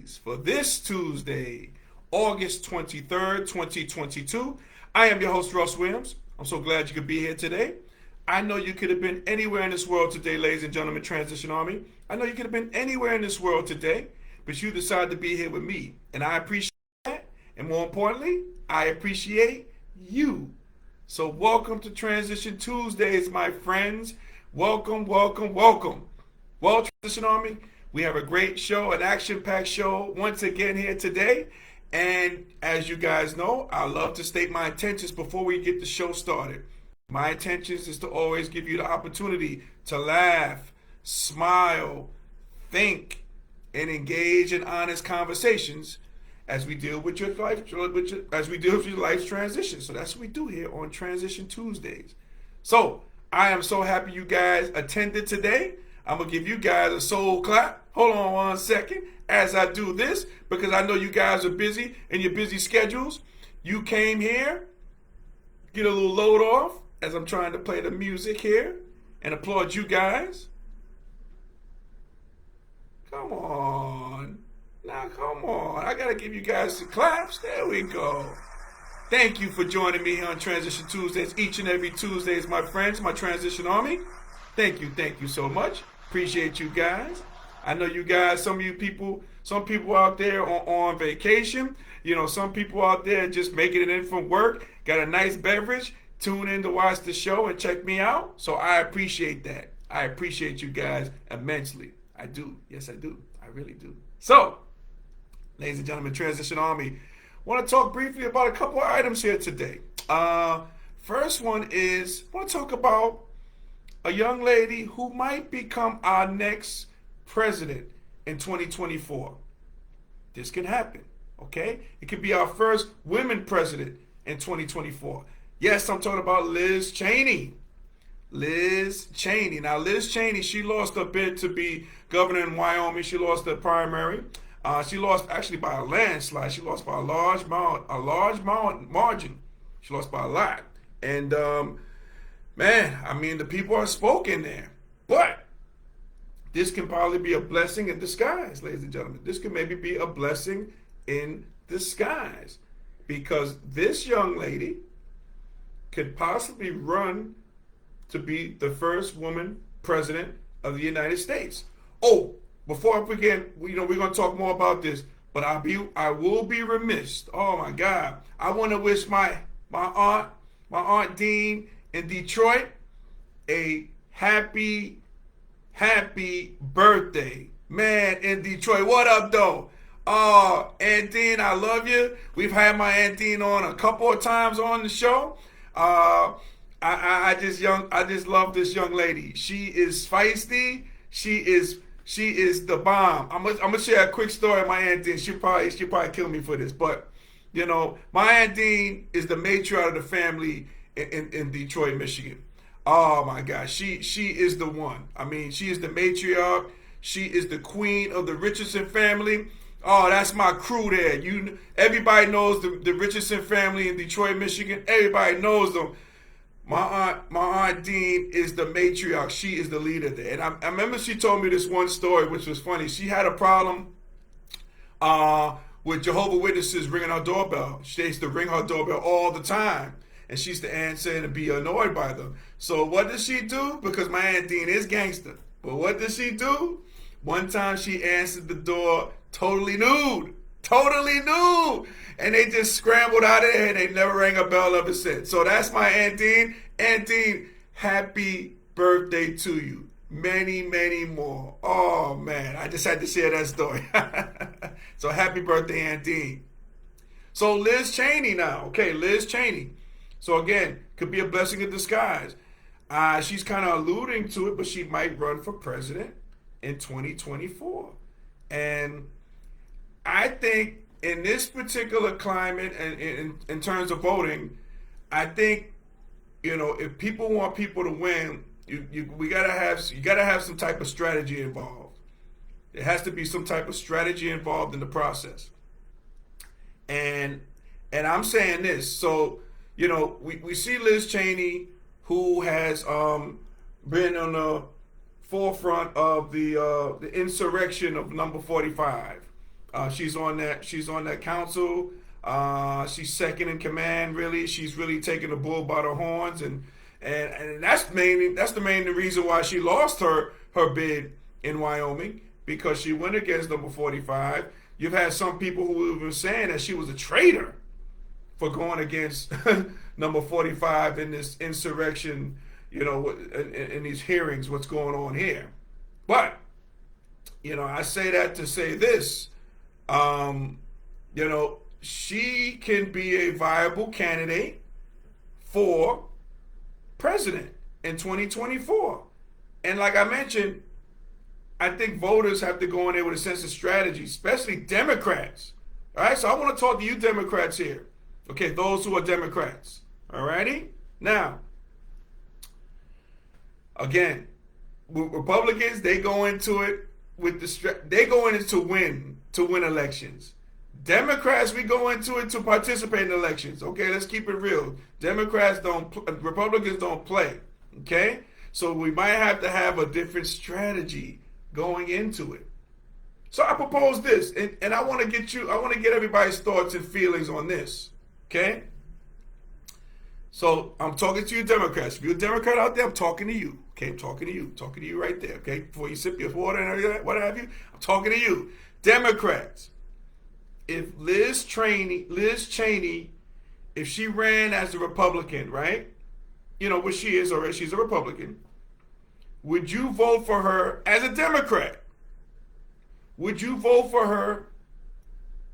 Tuesdays for this Tuesday, August 23rd, 2022. I am your host, Russ Williams. I'm so glad you could be here today. I know you could have been anywhere in this world today, ladies and gentlemen, Transition Army. I know you could have been anywhere in this world today, but you decided to be here with me. And I appreciate that. And more importantly, I appreciate you. So welcome to Transition Tuesdays, my friends. Welcome, welcome, welcome. Well, Transition Army, we have a great show, an action-packed show once again here today. And as you guys know, I love to state my intentions before we get the show started. My intentions is to always give you the opportunity to laugh, smile, think, and engage in honest conversations as we deal with your life, as we deal with your life's transition. So that's what we do here on Transition Tuesdays. So I am so happy you guys attended today. I'm going to give you guys a soul clap. Hold on one second as I do this, because I know you guys are busy in your busy schedules. You came here, get a little load off as I'm trying to play the music here and applaud you guys. Come on. Now, come on. I got to give you guys some claps. There we go. Thank you for joining me here on Transition Tuesdays, each and every Tuesdays, my friends, my Transition Army. Thank you so much. Appreciate you guys. I know you guys, some people out there are on vacation. You know, some people out there just making it in from work, got a nice beverage, tune in to watch the show and check me out. So I appreciate that. I appreciate you guys immensely. I do. Yes, I do. I really do. So, ladies and gentlemen, Transition Army, I want to talk briefly about a couple of items here today. First one is, I want to talk about a young lady who might become our next president in 2024. This can happen, okay? It could be our first women president in 2024. Yes, I'm talking about Liz Cheney. Liz Cheney. Now, Liz Cheney, she lost a bid to be governor in Wyoming. She lost the primary. She lost actually by a landslide. She lost by a large margin. She lost by a lot. And man, I mean, the people are spoken there. But this can probably be a blessing in disguise, ladies and gentlemen. This could maybe be a blessing in disguise, because this young lady could possibly run to be the first woman president of the United States. Oh, before I begin, we're going to talk more about this, but I will be remiss. Oh my God, I want to wish my aunt Dean in Detroit a happy birthday. Man, in Detroit, what up though? Oh, Aunt Dean, I love you. We've had my Aunt Dean on a couple of times on the show. I just love this young lady. She is feisty. She is the bomb. I'm gonna share a quick story of my Aunt Dean. She'll probably kill me for this, but you know, my Aunt Dean is the matriarch of the family in Detroit, Michigan. Oh my gosh, she is the one. I mean, she is the matriarch. She is the queen of the Richardson family. Oh, that's my crew there. Everybody knows the Richardson family in Detroit, Michigan. Everybody knows them. My aunt Dean is the matriarch. She is the leader there. And I remember she told me this one story, which was funny. She had a problem with Jehovah's Witnesses ringing her doorbell. She used to ring her doorbell all the time, and she used to answer and be annoyed by them. So what did she do? Because my Aunt Dean is gangster. But what did she do? One time she answered the door totally nude. And they just scrambled out of there and they never rang a bell ever since. So that's my Aunt Dean. Aunt Dean, happy birthday to you. Many, many more. Oh man, I just had to share that story. So happy birthday, Aunt Dean. So Liz Cheney now. Okay, Liz Cheney. So again, could be a blessing in disguise. She's kind of alluding to it, but she might run for president in 2024. And I think in this particular climate and in terms of voting, I think, if people want people to win, you gotta have some type of strategy involved. There has to be some type of strategy involved in the process. And I'm saying this, so we see Liz Cheney, who has been on the forefront of the insurrection of number 45. She's on that. She's on that council. She's second in command. Really, she's really taking the bull by the horns, and that's the main reason why she lost her bid in Wyoming, because she went against number 45. You've had some people who have been saying that she was a traitor for going against number 45 in this insurrection, in these hearings, what's going on here. But, I say that to say this, she can be a viable candidate for president in 2024. And like I mentioned, I think voters have to go in there with a sense of strategy, especially Democrats. All right, so I want to talk to you Democrats here. Okay, those who are Democrats. All righty? Now, again, Republicans, they go into it with they go in it to win elections. Democrats, we go into it to participate in elections. Okay, let's keep it real. Republicans don't play. Okay, so we might have to have a different strategy going into it. So I propose this, and I want to get everybody's thoughts and feelings on this. Okay. So I'm talking to you Democrats. If you're a Democrat out there, I'm talking to you. Okay, I'm talking to you right there. Okay, before you sip your water and what have you, I'm talking to you, Democrats. If Liz Cheney, if she ran as a Republican, right? What she is already, she's a Republican. Would you vote for her as a Democrat? Would you vote for her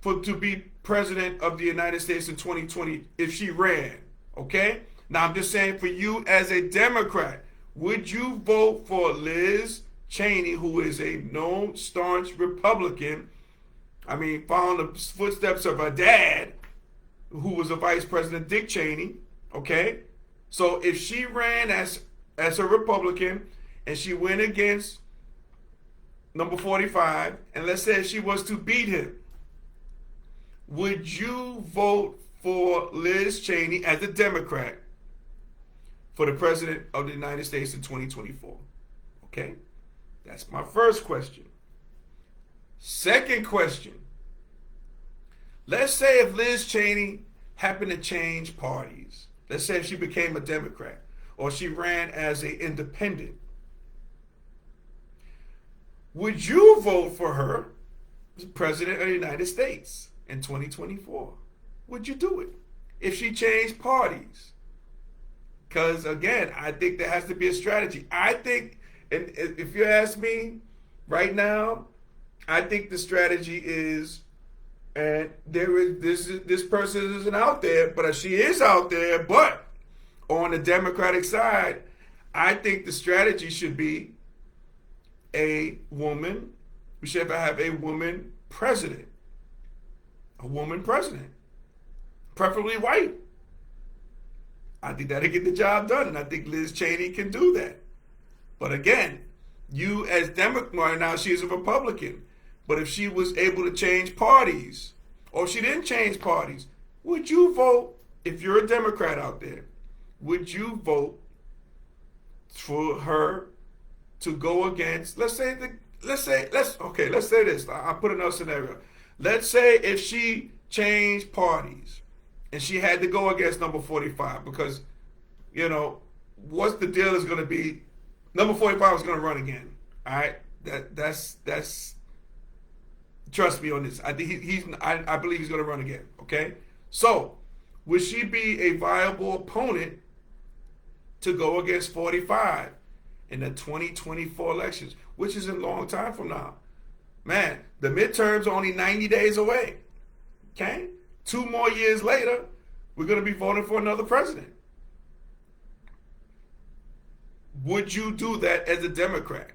to be president of the United States in 2020 if she ran? Okay? Now I'm just saying, for you as a Democrat, would you vote for Liz Cheney, who is a known staunch Republican? I mean, following the footsteps of her dad, who was a Vice President, Dick Cheney. Okay? So if she ran as a Republican and she went against number 45, and let's say she was to beat him, would you vote for Liz Cheney as a Democrat for the president of the United States in 2024? Okay? That's my first question. Second question. Let's say if Liz Cheney happened to change parties. Let's say if she became a Democrat or she ran as an independent. Would you vote for her as president of the United States in 2024? Would you do it if she changed parties? Because again, I think there has to be a strategy. I think, and if you ask me right now, I think the strategy is, and this person isn't out there, but she is out there. But on the Democratic side, I think the strategy should be a woman. We should have a woman president. A woman president. Preferably white. I think that'll get the job done, and I think Liz Cheney can do that. But again, you as Democrat, now she's a Republican, but if she was able to change parties, or if she didn't change parties, would you vote, if you're a Democrat out there, would you vote for her to go against, let's say this, I'll put another scenario. Let's say if she changed parties and she had to go against number 45 because, what's the deal is going to be, number 45 is going to run again. All right? That's trust me on this. I think I believe he's going to run again. Okay? So, would she be a viable opponent to go against 45 in the 2024 elections, which is a long time from now? Man, the midterms are only 90 days away. Okay? 2 more years later, we're going to be voting for another president. Would you do that as a Democrat?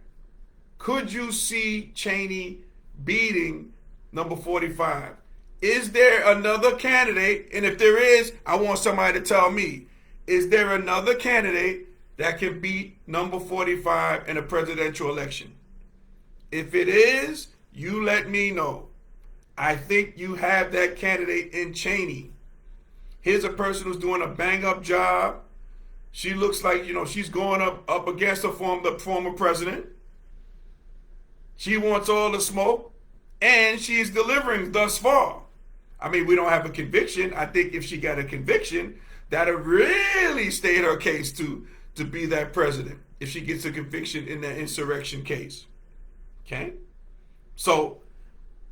Could you see Cheney beating number 45? Is there another candidate? And if there is, I want somebody to tell me, is there another candidate that can beat number 45 in a presidential election? If it is, you let me know. I think you have that candidate in Cheney. Here's a person who's doing a bang-up job. She looks like, she's going up against the former president. She wants all the smoke. and she's delivering thus far. I mean, we don't have a conviction. I think if she got a conviction, that'll really state her case to be that president. If she gets a conviction in that insurrection case, okay. So,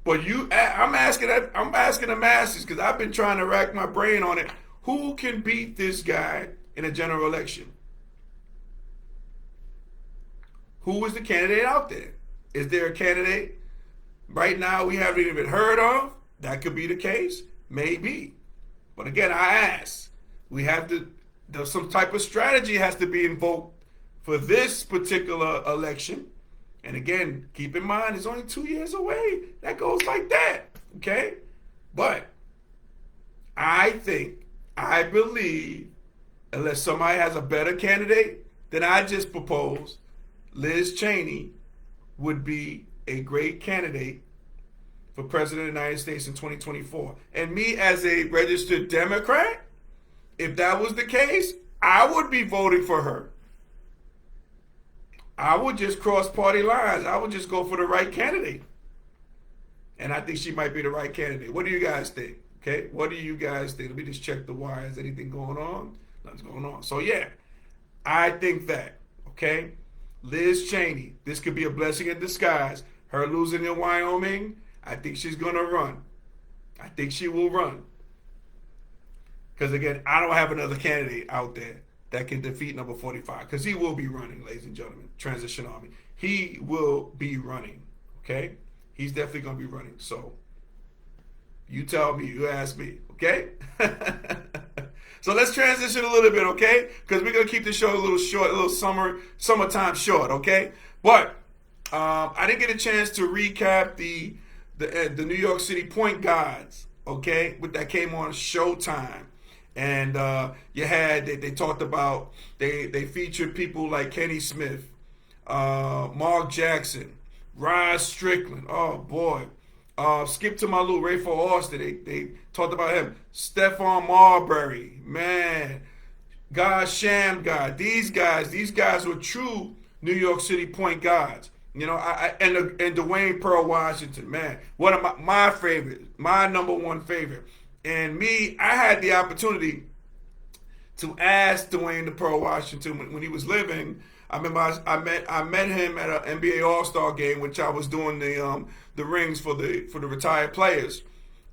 but I'm asking the masses because I've been trying to rack my brain on it. Who can beat this guy in a general election? Who is the candidate out there? Is there a candidate right now we haven't even heard of? That could be the case, maybe. But again, I ask. We have to. There's some type of strategy has to be invoked for this particular election. And again, keep in mind, it's only 2 years away. That goes like that, okay? But I believe, unless somebody has a better candidate than I just proposed, Liz Cheney would be a great candidate for President of the United States in 2024. And me as a registered Democrat, if that was the case, I would be voting for her. I would just cross party lines. I would just go for the right candidate. And I think she might be the right candidate. What do you guys think? Okay, what do you guys think? Let me just check the wires. Anything going on? Nothing's going on. So yeah, I think that, okay? Liz Cheney, this could be a blessing in disguise. Her losing in Wyoming, I think she's going to run. I think she will run. Because again, I don't have another candidate out there that can defeat number 45. Because he will be running, ladies and gentlemen. Transition Army. He will be running. Okay? He's definitely going to be running. So, you tell me, you ask me. Okay? So let's transition a little bit, okay? Because we're going to keep the show a little short, a little summertime short, okay? But I didn't get a chance to recap the New York City point guards, okay? But that came on Showtime. And they talked about, they featured people like Kenny Smith, Mark Jackson, Rod Strickland, oh boy. Skip to my little Rayford Austin, they talked about him. Stephon Marbury, man. God Sham God. These guys were true New York City point guards. You know, and Dwayne Pearl Washington, man. One of my favorite, my number one favorite. And me, I had the opportunity to ask Dwayne the Pearl Washington when he was living. I remember I met him at an NBA All-Star game, which I was doing the rings for the retired players,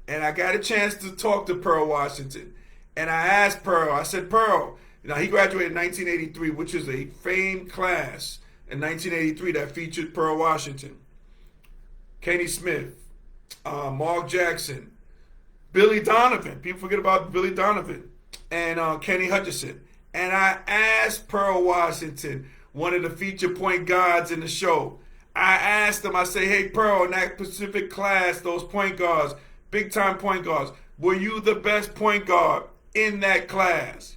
and I got a chance to talk to Pearl Washington. And I asked Pearl, I said, Pearl, you know, he graduated in 1983, which is a famed class in 1983 that featured Pearl Washington, Kenny Smith, Mark Jackson, Billy Donovan. People forget about Billy Donovan, and Kenny Hutchinson. And I asked Pearl Washington, one of the feature point guards in the show, I asked him, I say, hey, Pearl, in that Pacific class, those point guards, big-time point guards, were you the best point guard in that class?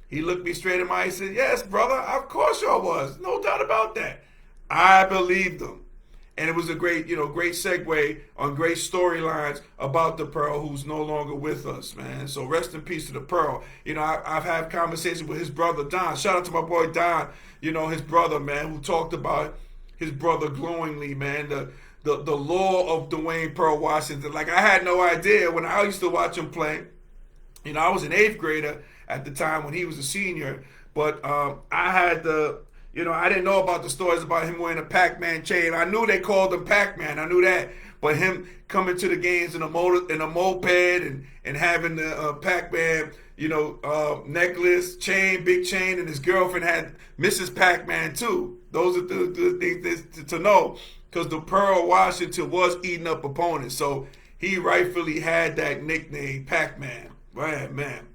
He looked me straight in my eyes and said, yes, brother, of course I was. No doubt about that. I believed him. And it was a great segue on great storylines about the Pearl, who's no longer with us, man. So rest in peace to the Pearl. You know, I've had conversations with his brother, Don. Shout out to my boy, Don, you know, his brother, man, who talked about his brother glowingly, man. The lore of Dwayne Pearl Washington. Like, I had no idea when I used to watch him play. You know, I was an 8th grader at the time when he was a senior. But I had I didn't know about the stories about him wearing a Pac-Man chain. I knew they called him Pac-Man. I knew that. But him coming to the games in a moped and having the Pac-Man, necklace, chain, big chain, and his girlfriend had Mrs. Pac-Man too. Those are the things to know, because the Pearl Washington was eating up opponents. So he rightfully had that nickname, Pac-Man. Right, man.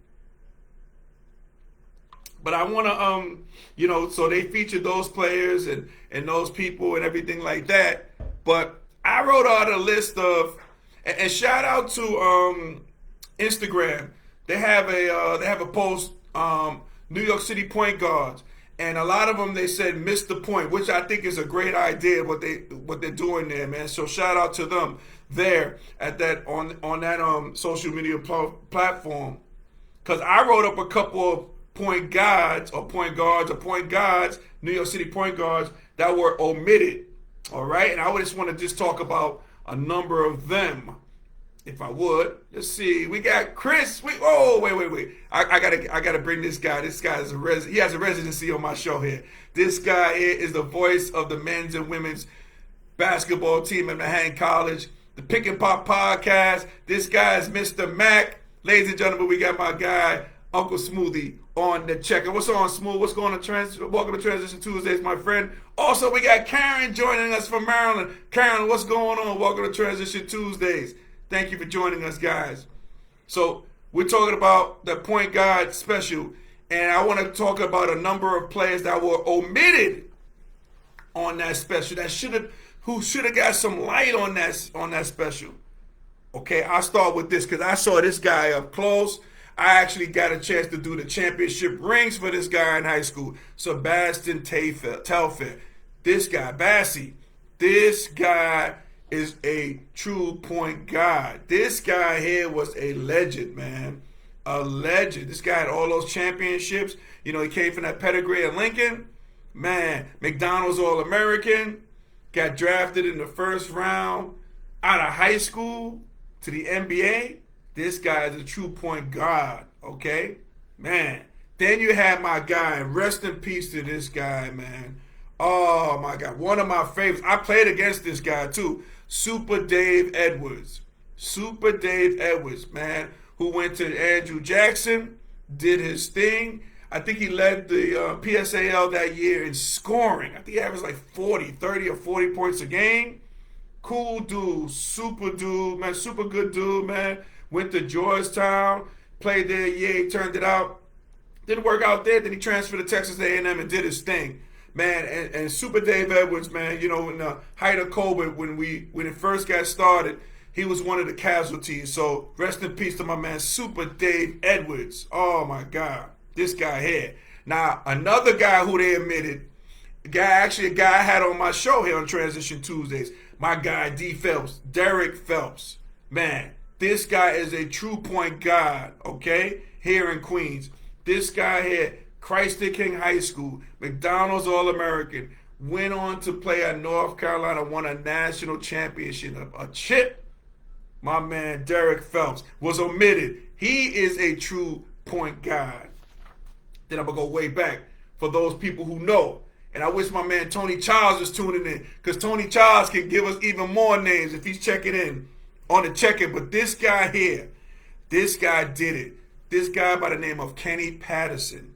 But I want to, so they featured those players and those people and everything like that. But I wrote out a list of, and shout out to Instagram. They have a post, New York City point guards, and a lot of them, they said miss the point, which I think is a great idea what they're doing there, man. So shout out to them there at that on that social media platform, because I wrote up a couple of point guards, New York City point guards that were omitted. All right, and I just want to talk about a number of them. If I would, let's see. We got Chris. Wait. I gotta bring this guy. This guy is he has a residency on my show here. This guy here is the voice of the men's and women's basketball team at Manhattan College, the Pick and Pop podcast. This guy is Mr. Mac. Ladies and gentlemen, we got my guy Uncle Smoothie on the checker. What's on, Smooth? What's going on? Welcome to Transition Tuesdays, my friend. Also, we got Karen joining us from Maryland. Karen, what's going on? Welcome to Transition Tuesdays. Thank you for joining us, guys. So we're talking about the point guard special, and I want to talk about a number of players that were omitted on that special who should have got some light on that special. Okay, I'll start with this because I saw this guy up close. I actually got a chance to do the championship rings for this guy in high school, Sebastian Telfair. This guy, Bassie, this guy is a true point guard. This guy here was a legend, man. A legend. This guy had all those championships. You know, he came from that pedigree at Lincoln. Man, McDonald's All-American. Got drafted in the first round out of high school to the NBA. This guy is a true point guard, okay? Man. Then you had my guy, rest in peace to this guy, man. Oh, my God. One of my favorites. I played against this guy, too. Super Dave Edwards. Super Dave Edwards, man, who went to Andrew Jackson, did his thing. I think he led the PSAL that year in scoring. I think he averaged like 30 or 40 points a game. Cool dude, super dude, man, super good dude, man. Went to Georgetown, played there a year, he turned it out. Didn't work out there, then he transferred to Texas A&M and did his thing. Man, and Super Dave Edwards, man, you know, in the height of COVID, when it first got started, he was one of the casualties. So rest in peace to my man, Super Dave Edwards. Oh, my God. This guy here. Now, another guy who they admitted, a guy I had on my show here on Transition Tuesdays, my guy D. Phelps, Derek Phelps. Man, this guy is a true point guard, okay, here in Queens. This guy here, Christ the King High School, McDonald's All-American, went on to play at North Carolina, won a national championship, a chip. My man Derek Phelps was omitted. He is a true point guard. Then I'm going to go way back for those people who know. And I wish my man Tony Charles was tuning in, because Tony Charles can give us even more names if he's checking in on the check-in. But this guy here, this guy did it. This guy by the name of Kenny Patterson.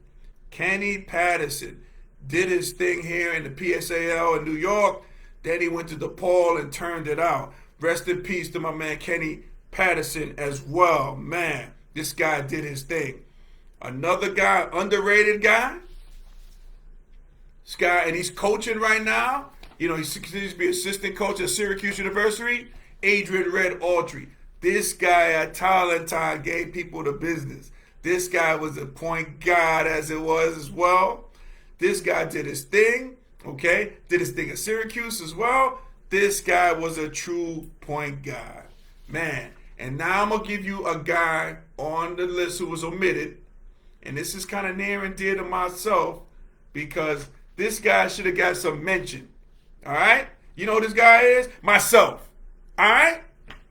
Kenny Patterson did his thing here in the PSAL in New York. Then he went to DePaul and turned it out. Rest in peace to my man Kenny Patterson as well. Man, this guy did his thing. Another guy, underrated guy. This guy, and he's coaching right now. You know, he continues to be assistant coach at Syracuse University. Adrian Red Autry. This guy at Tarleton gave people the business. This guy was a point guard as it was as well. This guy did his thing, okay? Did his thing at Syracuse as well. This guy was a true point guard. Man, and now I'm going to give you a guy on the list who was omitted. And this is kind of near and dear to myself because this guy should have got some mention. All right? You know who this guy is? Myself. All right?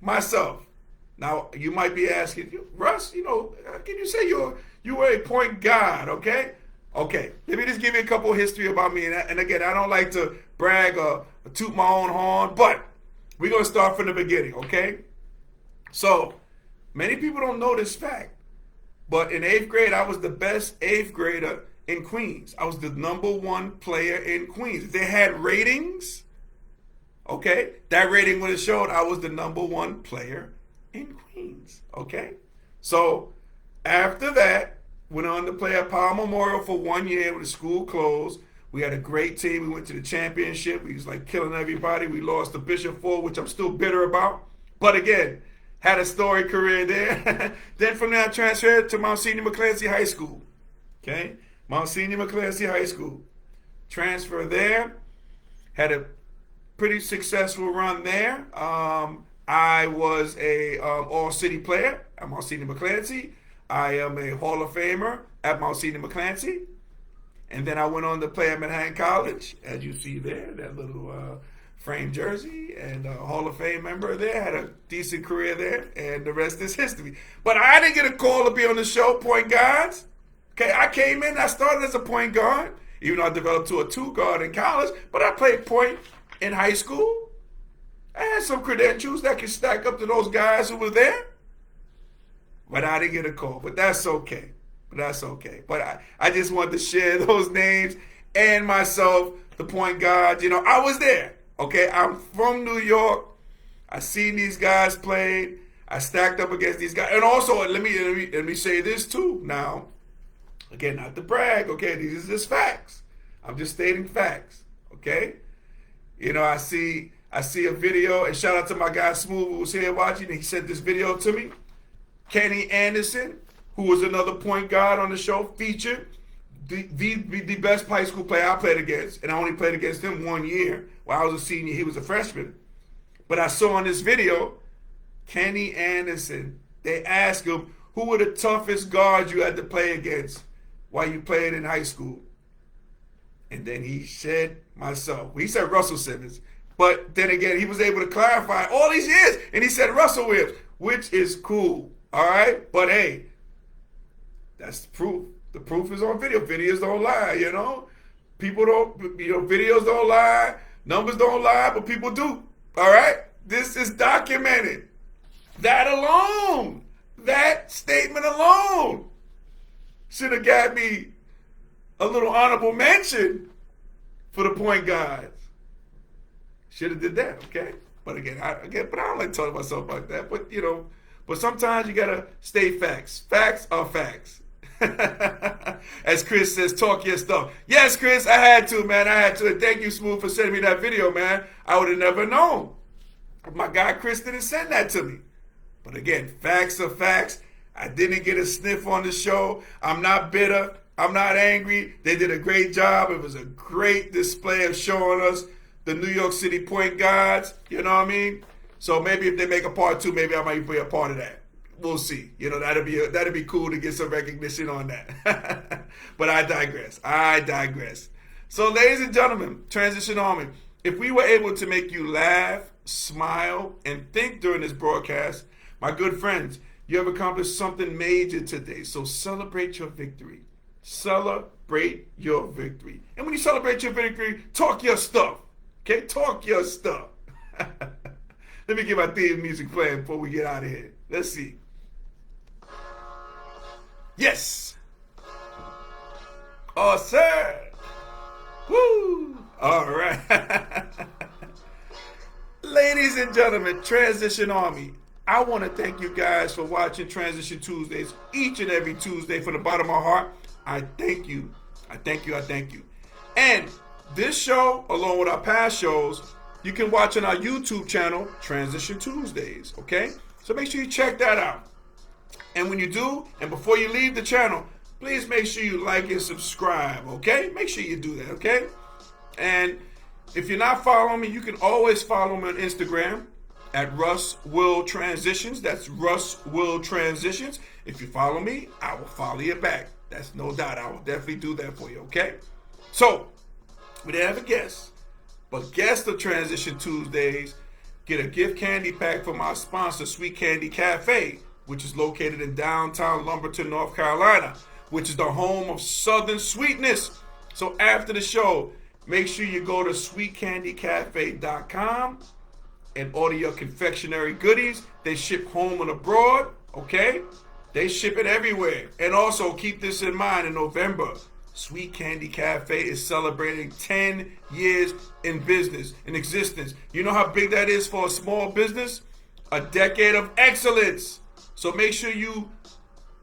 Myself. Now, you might be asking, Russ, you know, can you say you were a point guard, okay? Okay, let me just give you a couple of history about me. And again, I don't like to brag or toot my own horn, but we're going to start from the beginning, okay? So, many people don't know this fact, but in 8th grade, I was the best 8th grader in Queens. I was the #1 player in Queens. If they had ratings, okay, that rating would have showed I was the #1 player in Queens, okay? So after that, went on to play at Powell Memorial for 1 year when the school closed. We had a great team. We went to the championship. We was like killing everybody. We lost to Bishop Ford, which I'm still bitter about. But again, had a storied career there. Then from there, I transferred to Monsignor McClancy High School, okay? Monsignor McClancy High School. Transfer there. Had a pretty successful run there. I was a all-city player at Monsignor McClancy. I am a Hall of Famer at Monsignor McClancy. And then I went on to play at Manhattan College, as you see there, that little framed jersey and a Hall of Fame member there. Had a decent career there, and the rest is history. But I didn't get a call to be on the show, point guards. Okay, I came in, I started as a point guard, even though I developed to a two guard in college, but I played point in high school. I had some credentials that could stack up to those guys who were there. But I didn't get a call. But that's okay. But I just wanted to share those names and myself, the point guard. You know, I was there. Okay, I'm from New York. I seen these guys play. I stacked up against these guys. And also, let me say this too now. Again, not to brag. Okay, these are just facts. I'm just stating facts. Okay, you know, I see a video, and shout out to my guy Smooth who was here watching. He sent this video to me. Kenny Anderson, who was another point guard on the show, featured the best high school player I played against, and I only played against him 1 year. While I was a senior, he was a freshman. But I saw in this video, Kenny Anderson, they asked him, who were the toughest guards you had to play against while you played in high school? And then he said myself. He said Russell Simmons. But then again, he was able to clarify all these years, and he said Russell Williams, which is cool. All right? But hey, that's the proof. The proof is on video. Videos don't lie, you know? People don't, videos don't lie. Numbers don't lie, but people do. All right? This is documented. That alone, that statement alone should have got me a little honorable mention for the point guards. Should have did that, okay? But again, I don't like talking myself like that. But but sometimes you gotta stay facts. Facts are facts. As Chris says, talk your stuff. Yes, Chris, I had to, man. I had to. And thank you, Smooth, for sending me that video, man. I would have never known. My guy Chris didn't send that to me. But again, facts are facts. I didn't get a sniff on the show. I'm not bitter. I'm not angry. They did a great job. It was a great display of showing us the New York City point guards. You know what I mean? So maybe if they make a part 2, maybe I might be a part of that. We'll see. That'd be cool to get some recognition on that. But I digress. So ladies and gentlemen, Transition Army, if we were able to make you laugh, smile, and think during this broadcast, my good friends, you have accomplished something major today. So celebrate your victory. Celebrate your victory. And when you celebrate your victory, talk your stuff. Okay? Talk your stuff. Let me get my theme music playing before we get out of here. Let's see. Yes. Oh, sir. Woo. All right. Ladies and gentlemen, Transition Army, I want to thank you guys for watching Transition Tuesdays each and every Tuesday. From the bottom of my heart, I thank you. I thank you. And this show, along with our past shows, you can watch on our YouTube channel, Transition Tuesdays, okay? So make sure you check that out. And when you do, and before you leave the channel, please make sure you like and subscribe, okay? Make sure you do that, okay? And if you're not following me, you can always follow me on Instagram at Russ Will Transitions. That's Russ Will Transitions. If you follow me, I will follow you back. That's no doubt. I will definitely do that for you, okay? So, we didn't have a guest. But guests of Transition Tuesdays get a gift candy pack from our sponsor, Sweet Candy Cafe, which is located in downtown Lumberton, North Carolina, which is the home of Southern Sweetness. So after the show, make sure you go to sweetcandycafe.com and order your confectionery goodies. They ship home and abroad, okay? They ship it everywhere. And also keep this in mind, in November, Sweet Candy Cafe is celebrating 10 years in existence. You know how big that is for a small business? A decade of excellence. So make sure you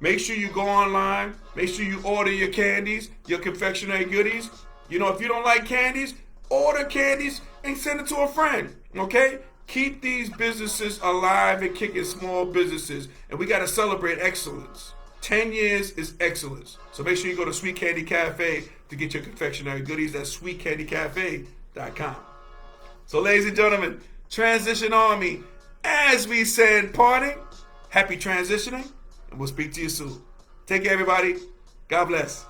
go online. Make sure you order your candies, your confectionery goodies. If you don't like candies, order candies and send it to a friend, okay? Keep these businesses alive and kicking small businesses. And we got to celebrate excellence. 10 years is excellence. So make sure you go to Sweet Candy Cafe to get your confectionery goodies. That's sweetcandycafe.com. So ladies and gentlemen, Transition Army, as we say in parting, happy transitioning, and we'll speak to you soon. Take care, everybody. God bless.